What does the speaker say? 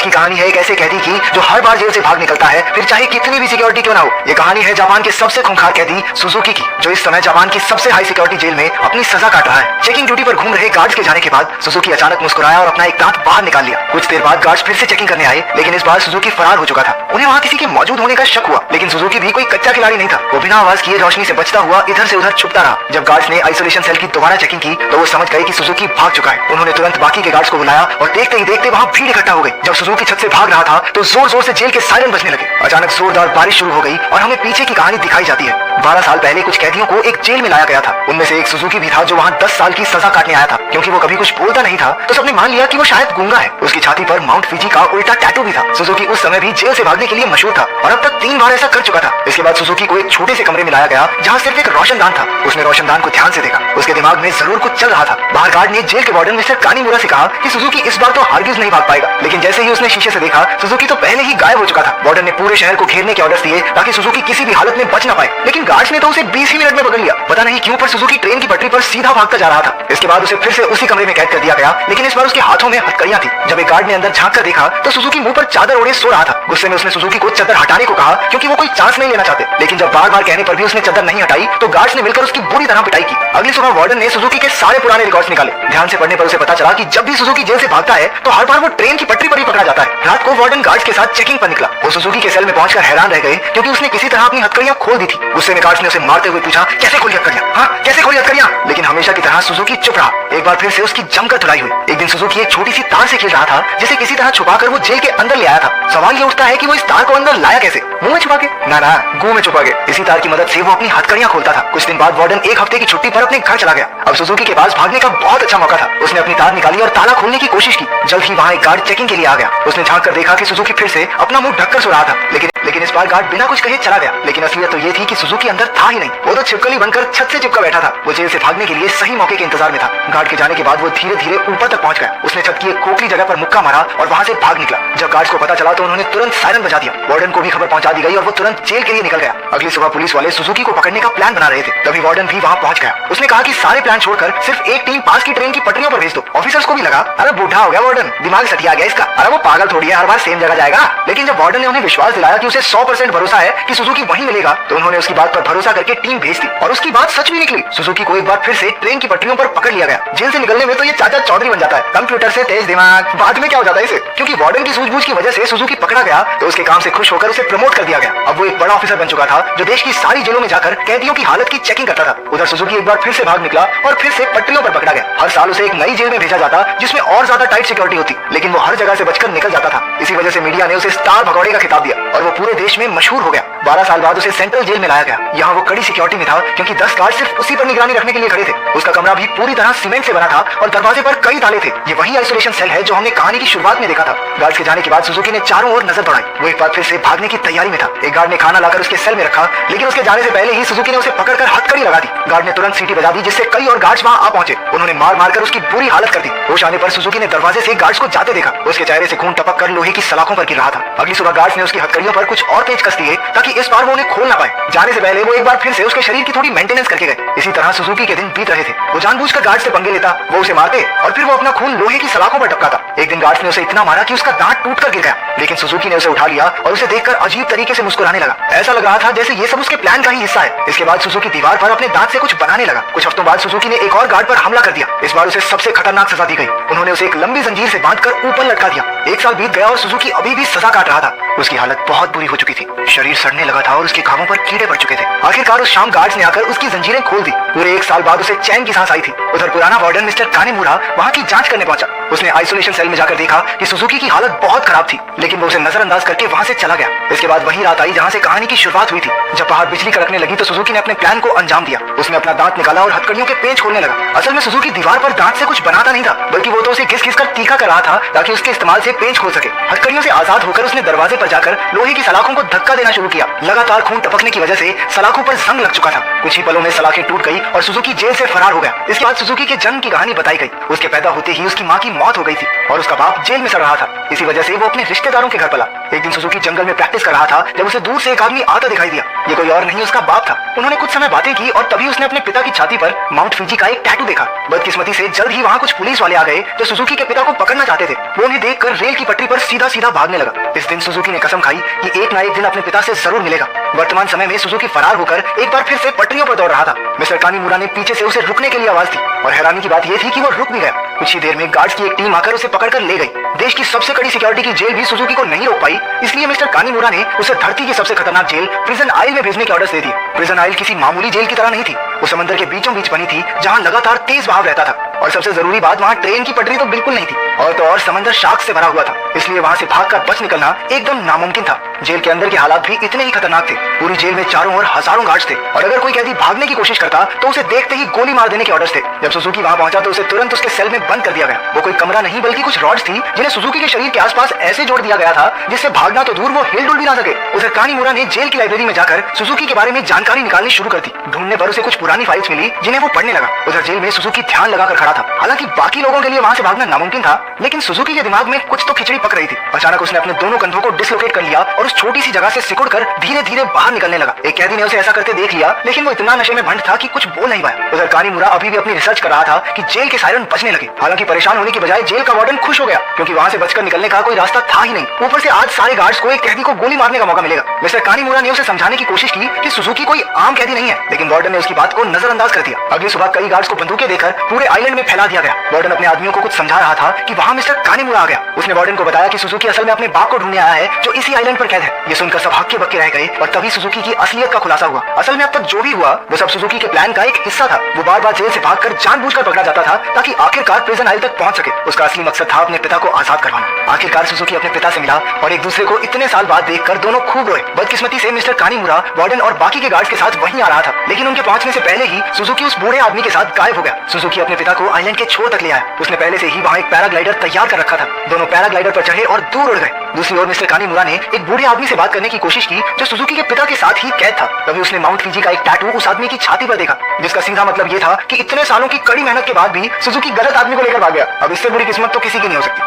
आज की कहानी है एक ऐसे कैदी की जो हर बार जेल से भाग निकलता है, फिर चाहे कितनी भी सिक्योरिटी क्यों ना हो। ये कहानी है जापान के सबसे खूंखार कैदी सुजुकी की, जो इस समय जापान की सबसे हाई सिक्योरिटी जेल में अपनी सजा काट रहा है। चेकिंग ड्यूटी पर घूम रहे गार्ड्स के जाने के बाद सुजुकी अचानक मुस्कुराया और अपना एक दांत बाहर निकाल लिया। कुछ देर बाद गार्ड्स फिर से चेकिंग करने आए, लेकिन इस बार सुजुकी फरार हो चुका था। उन्हें वहाँ किसी के मौजूद होने का शक हुआ, लेकिन सुजुकी भी कोई कच्चा खिलाड़ी नहीं था। वो बिना आवाज किए रोशनी से बचता हुआ इधर से उधर छुपता रहा। जब गार्ड्स ने आइसोलेशन सेल की दोबारा चेकिंग की तो वो समझ गए कि सुजुकी भाग चुका है। उन्होंने तुरंत बाकी के गार्ड्स को बुलाया और देखते ही देखते वहाँ भीड़ इकट्ठा हो गई। जब सुजुकी छत से भाग रहा था तो जोर जोर से जेल के सायरन बजने लगे। अचानक जोरदार बारिश शुरू हो गई और हमें पीछे की कहानी दिखाई जाती है। 12 साल पहले कुछ कैदियों को एक जेल में लाया गया था। उनमें से एक सुजुकी भी था जो वहाँ 10 साल की सजा काटने आया था। क्योंकि वो कभी कुछ बोलता नहीं था तो सबने मान लिया कि वो शायद गूंगा है। उसकी छाती पर माउंट फिजी का उल्टा टैटू भी था। सुजुकी उस समय भी जेल से भागने के लिए मशहूर था और अब तक 3 बार ऐसा कर चुका था। इसके बाद सुजुकी को एक छोटे से कमरे में लाया गया जहाँ सिर्फ एक रोशनदान था। उसने रोशनदान को ध्यान से देखा। उसके दिमाग में जरूर कुछ चल रहा था। बाहर गार्ड ने जेल के वार्डन मिस्टर कानीमुरा से कहा कि सुजुकी इस बार तो हरगिज नहीं भाग पाएगा, लेकिन जैसे ही उसने शीशे से देखा सुजुकी तो पहले ही गायब हो चुका था। वार्डन ने पूरे शहर को घेरने के ऑर्डर्स दिए ताकि सुजुकी किसी भी हालत में बच न पाए, लेकिन गार्ड्स ने तो उसे 20 ही मिनट में पकड़ लिया। पता नहीं क्यों पर सुजुकी ट्रेन की पटरी पर सीधा भागता जा रहा था। इसके बाद उसे फिर से उसी कमरे में कैद कर दिया गया, लेकिन इस बार उसके हाथों में हथकड़ियां थी। जब एक गार्ड ने अंदर झांक कर देखा तो सुजुकी मुंह पर चादर ओढ़े सो रहा था। गुस्से में उसने सुजुकी को चादर हटाने को कहा क्योंकि वो कोई चांस नहीं लेना चाहते, लेकिन जब बार बार कहने पर भी उसने चादर नहीं हटाई तो गार्ड्स ने मिलकर उसकी बुरी तरह पिटाई की। अगली सुबह वार्डन ने सुजुकी के सारे पुराने रिकॉर्ड्स निकाले। ध्यान से पढ़ने पर उसे पता चला कि जब भी सुजुकी जेल से भागता है तो हर बार वो ट्रेन की पटरी पर ही पकड़ा जाता है। रात को वार्डन गार्ड्स के साथ चेकिंग पर निकला। वो सुजुकी के सेल में पहुंचकर हैरान रह गए क्योंकि उसने किसी तरह अपनी हथकड़ियां खोल दी थी। गुस्से में गार्ड्स ने उसे मारते हुए पूछा, कैसे खोली हथकड़ियां? हाँ, कैसे खोली हथकड़ियां? लेकिन हमेशा की तरह सुजुकी चुप रहा। एक बार फिर से उसकी जमकर धुलाई हुई। एक दिन सुजुकी एक छोटी सी तार से खेल रहा था जिसे किसी तरह छुपाकर वो जेल के अंदर ले आया था। सवाल ये उठता है कि वो इस तार को अंदर लाया कैसे? मुंह में छुपा के? ना, गू में छुपा के। इसी तार की मदद से वो अपनी हथकड़ियां खोलता था। कुछ दिन बाद वार्डन एक हफ्ते की छुट्टी पर अपने घर चला गया। अब सुजुकी के पास भागने का बहुत अच्छा मौका था। उसने अपनी तार निकाली और ताला खोलने की कोशिश की। जल्द ही वहाँ एक गार्ड चेकिंग के लिए आ गया। उसने झांक कर देखा कि सुजुकी फिर से अपना मुंह ढककर सो रहा था, लेकिन इस बार गार्ड बिना कुछ कहे चला गया। लेकिन असलियत तो ये थी कि सुजुकी अंदर था ही नहीं। वो तो छिपकली बनकर छत से चिपका बैठा था। वो जेल से भागने के लिए सही मौके के इंतजार में था। गार्ड के जाने के बाद वो धीरे धीरे ऊपर तक पहुंच गया। उसने छत की एक खोखली जगह पर मुक्का मारा और वहाँ से भाग निकला। जब गार्ड्स को पता चला तो उन्होंने तुरंत सायरन बजा दिया। वार्डन को भी खबर पहुंचा दी गई और वो तुरंत जेल के लिए निकल गया। अगली सुबह पुलिस वाले सुजुकी को पकड़ने का प्लान बना रहे थे, तभी वार्डन भी वहाँ पहुंच गया। उसने कहा कि सारे प्लान छोड़कर सिर्फ एक टीम पास की ट्रेन की पटरियों पर भेज दो। ऑफिसर्स को भी लगा, अरे बूढ़ा हो गया वार्डन, दिमाग सटिया गया इसका, अरे वो पागल थोड़ी है, हर बार सेम जगह जाएगा। लेकिन जब वार्डन ने उन्हें विश्वास दिलाया कि उसे 100% भरोसा है कि सुजुकी वहीं मिलेगा तो उन्होंने उसकी बात पर भरोसा करके टीम भेज दी और उसकी बात सच भी निकली। सुजुकी को एक बार फिर से ट्रेन की पटरियों पर पकड़ लिया गया। जेल से निकलने में तो ये चाचा चौधरी बन जाता है, कंप्यूटर से तेज दिमाग। बाद में क्या हो जाता है इसे? क्योंकि वार्डन की सूझबूझ की वजह से सुजुकी पकड़ा गया तो उसके काम से खुश होकर उसे प्रमोट कर दिया गया। अब वो एक बड़ा ऑफिसर बन चुका था जो देश की सारी जेलों में जाकर कैदियों की हालत की चेकिंग करता था। उधर सुजुकी एक बार फिर से भाग निकला और फिर से पटरियों पर पकड़ा गया। हर साल उसे एक नई जेल में भेजा जाता जिसमें और ज्यादा टाइट सिक्योरिटी होती, लेकिन वो हर जगह से बचकर निकल जाता था। इसी वजह से मीडिया ने उसे स्टार भगौड़े का खिताब दिया और वो पूरे देश में मशहूर हो गया। 12 साल बाद उसे सेंट्रल जेल में लाया गया। यहाँ वो कड़ी सिक्योरिटी में था क्योंकि 10 गार्ड सिर्फ उसी पर निगरानी रखने के लिए खड़े थे। उसका कमरा भी पूरी तरह सीमेंट से बना था और दरवाजे पर कई ताले थे। ये वही आइसोलेशन सेल है जो हमने कहानी की शुरुआत में देखा था। गार्ड्स के जाने के बाद सुजुकी ने चारों ओर नजर दौड़ाई। वो एक बार फिर से भागने की तैयारी में था। एक गार्ड ने खाना लाकर उसके सेल में रखा, लेकिन उसके जाने से पहले ही सुजुकी ने उसे पकड़कर हथकड़ी लगा दी। गार्ड ने तुरंत सीटी बजा दी जिससे कई और गार्ड्स वहाँ आ पहुंचे। उन्होंने मार मारकर उसकी बुरी हालत कर दी। होश आने पर सुजुकी ने दरवाजे से गार्ड्स को जाते देखा। उसके चेहरे से खून टपक कर लोहे की सलाखों पर गिर रहा था। अगली सुबह गार्ड्स ने उसकी हथकड़ियों पर कुछ और पेच कस दिए ताकि इस बार वो उन्हें खोल ना पाए। जाने से पहले वो एक बार फिर से उसके शरीर की थोड़ी मेंटेनेंस करके गए। इसी तरह सुजुकी के दिन बीत रहे थे। वो जानबूझकर गार्ड से पंगे लेता, वो उसे मारते और फिर वो अपना खून लोहे की सलाखों पर टपकाता। एक दिन गार्ड्स ने उसे इतना मारा कि उसका दांत टूटकर गिर गया, लेकिन सुजुकी ने उसे उठा लिया और उसे देखकर अजीब तरीके से मुस्कुराने लगा। ऐसा लग रहा था जैसे ये सब उसके प्लान का ही हिस्सा है। इसके बाद सुजुकी दीवार पर अपने दांत से कुछ बनाने लगा। कुछ हफ्तों बाद सुजुकी ने एक और गार्ड पर हमला कर दिया। इस बार उसे सबसे खतरनाक सजा दी गई। उन्होंने उसे एक लंबी जंजीर से बांधकर ऊपर लटका दिया। 1 साल बीत गया और सुजुकी अभी भी सजा काट रहा था। उसकी हालत बहुत बुरी हो चुकी थी। शरीर सड़ने लगा था और उसके घावों पर कीड़े पड़ चुके थे। आखिरकार उस शाम गार्ड्स ने आकर उसकी जंजीरें खोल दी। पूरे 1 साल बाद उसे चैन की सांस आई थी। उधर पुराना वार्डन मिस्टर कानीमुरा वहाँ की जांच करने पहुंचा। उसने आइसोलेशन सेल में जाकर देखा कि सुजुकी की हालत बहुत खराब थी, लेकिन वो उसे नजरअंदाज करके वहाँ से चला गया। इसके बाद वही रात आई जहाँ से कहानी की शुरुआत हुई थी। जब बाहर बिजली कड़कने लगी तो सुजुकी ने अपने प्लान को अंजाम दिया। उसने अपना दांत निकाला और हथकड़ियों के पेंच खोलने लगा। असल में सुजुकी दीवार पर दांत से कुछ बनाता नहीं था, बल्कि वो तो उसे घिस घिस कर तीखा कर रहा था ताकि उसके इस्तेमाल से पेंच खोल सके। हथकड़ियों से आजाद होकर उसने दरवाजे पर जाकर लोहे की सलाखों को धक्का देना शुरू किया। लगातार खून टपकने की वजह से सलाखों पर जंग लग चुका था। कुछ ही पलों में सलाखें टूट गई और सुजुकी जेल से फरार हो गया। इसके बाद सुजुकी के जन्म की कहानी बताई गई। उसके पैदा होते ही उसकी माँ की मौत हो गई थी और उसका बाप जेल में सड़ रहा था। इसी वजह से वो अपने रिश्तेदारों के घर पला। एक दिन सुजुकी जंगल में प्रैक्टिस कर रहा था जब उसे दूर से एक आदमी आता दिखाई दिया। ये कोई और नहीं उसका बाप था। उन्होंने कुछ समय बातें की और तभी उसने अपने पिता की छाती पर माउंट फिजी का एक टैटू देखा। बदकिस्मती से जल्द ही वहाँ कुछ पुलिस वाले आ गए जो सुजुकी के पिता को पकड़ना चाहते थे। वो उन्हें देखकर रेल की पटरी पर सीधा सीधा भागने लगा। इस दिन सुजुकी ने कसम खाई कि एक ना एक दिन अपने पिता से जरूर मिलेगा। वर्तमान समय में सुजुकी फरार होकर एक बार फिर से पटरियों पर दौड़ रहा था। मिस्टर कानीमुरा ने पीछे से उसे रुकने के लिए आवाज दी और हैरानी की बात यह थी कि वो रुक भी गया। कुछ ही देर में गार्ड्स की एक टीम आकर उसे पकड़कर ले गई। देश की सबसे कड़ी सिक्योरिटी की जेल भी सुजुकी को नहीं रोक पाई, इसलिए मिस्टर कानीमुरा ने उसे धरती की सबसे खतरनाक जेल प्रिजन आइल में भेजने के ऑर्डर्स दे दिए। प्रिजन आइल किसी मामूली जेल की तरह नहीं थी। वो समंदर के बीचों बीच बनी थी जहाँ लगातार तेज बहाव रहता था और सबसे जरूरी बात वहाँ ट्रेन की पटरी तो बिल्कुल नहीं थी और तो और समंदर शार्क से भरा हुआ था, इसलिए वहाँ से भागकर बच निकलना एकदम नामुमकिन था। जेल के अंदर के हालात भी इतने ही खतरनाक थे। पूरी जेल में चारों ओर हजारों गार्ड्स थे और अगर कोई कैदी भागने की कोशिश करता तो उसे देखते ही गोली मार देने के ऑर्डर्स थे। जब सुजुकी वहाँ पहुंचा तो उसे तुरंत उसके सेल में बंद कर दिया गया। वो कोई कमरा नहीं बल्कि कुछ रॉड्स थी जिन्हें सुजुकी के शरीर के आसपास ऐसे जोड़ दिया गया था जिससे भागना तो दूर वो हिल डुल भी ना सके। उधर कानीमुरा ने जेल की लाइब्रेरी में जाकर सुजुकी के बारे में जानकारी निकालनी शुरू कर दी। ढूंढने पर उसे कुछ पुरानी फाइल्स मिली जिन्हें वो पढ़ने लगा। उधर जेल में सुजुकी ध्यान लगाकर खड़ा था। हालांकि बाकी लोगों के लिए वहाँ से भागना नामुमकिन था, लेकिन सुजुकी के दिमाग में कुछ तो खिचड़ी पक रही थी। अचानक उसने अपने दोनों कंधों को डिसलोकेट कर लिया और उस छोटी सी जगह से सिकुड़कर धीरे धीरे बाहर निकलने लगा। एक कैदी ने उसे ऐसा करते देख लिया, लेकिन वो इतना नशे में भंड था कि कुछ बोल नहीं पाया। उधर कानीमुरा अभी भी अपनी रिसर्च कर रहा था कि जेल के सायरन बजने लगे। हालांकि परेशान होने की बजाय जेल का वार्डन खुश हो गया क्योंकि वहाँ से बचकर निकलने का कोई रास्ता था ही नहीं। ऊपर से आज सारे गार्ड्स को एक कैदी को गोली मारने का मौका मिलेगा। मिस्टर कानीमुरा ने उसे समझाने की कोशिश की कि सुजुकी कोई आम कैदी नहीं है, लेकिन वार्डन ने उसकी बात को नजरअंदाज कर दिया। अगली सुबह कई गार्ड्स को बंदूकें देकर पूरे आइलैंड में फैला दिया गया। वार्डन अपने आदमियों को कुछ समझा रहा था कि वहाँ मिस्टर कानीमुरा आ गया। उसने वार्डन को बताया कि सुजुकी असल में अपने बाप को ढूंढने आया है जो इसी आइलैंड पर कैद है। ये सुनकर सब हक्के बक्के रह गए और तभी सुजुकी की असलियत का खुलासा हुआ। असल में अब तक जो भी हुआ वो सब सुजुकी के प्लान का एक हिस्सा था। वो बार बार जेल से भागकर जानबूझकर पकड़ा जाता था ताकि आखिरकार प्रिजन आइल तक पहुंच सके। उसका असली मकसद था अपने पिता को आजाद करवाना। आखिरकार सुजुकी अपने पिता से मिला और एक दूसरे को इतने साल बाद देखकर दोनों खूब रोए। बदकिस्मती से मिस्टर कानीमुरा वार्डन और बाकी के गार्ड्स के साथ वहीं आ रहा था, लेकिन उनके पहुंचने से पहले ही सुजुकी उस बूढ़े आदमी के साथ गायब हो गया। सुजुकी अपने पिता को आइलैंड के छोर तक ले आया। उसने पहले से ही वहाँ एक पैराग्लाइडर तैयार कर रखा था। दोनों पैराग्लाइडर पर चढ़े और दूर उड़ गए। दूसरी ओर मिस्टर कानीमुरा ने एक बूढ़े आदमी से बात करने की कोशिश की जो सुजुकी के पिता के साथ ही कैद था। तभी उसने माउंट फिजी का एक टैटू उस आदमी की छाती पर देखा, जिसका सीधा मतलब ये था कि इतने सालों की कड़ी मेहनत के बाद भी सुजुकी गलत आदमी को लेकर भाग गया। अब इससे बुरी किस्मत तो किसी की नहीं हो सकती।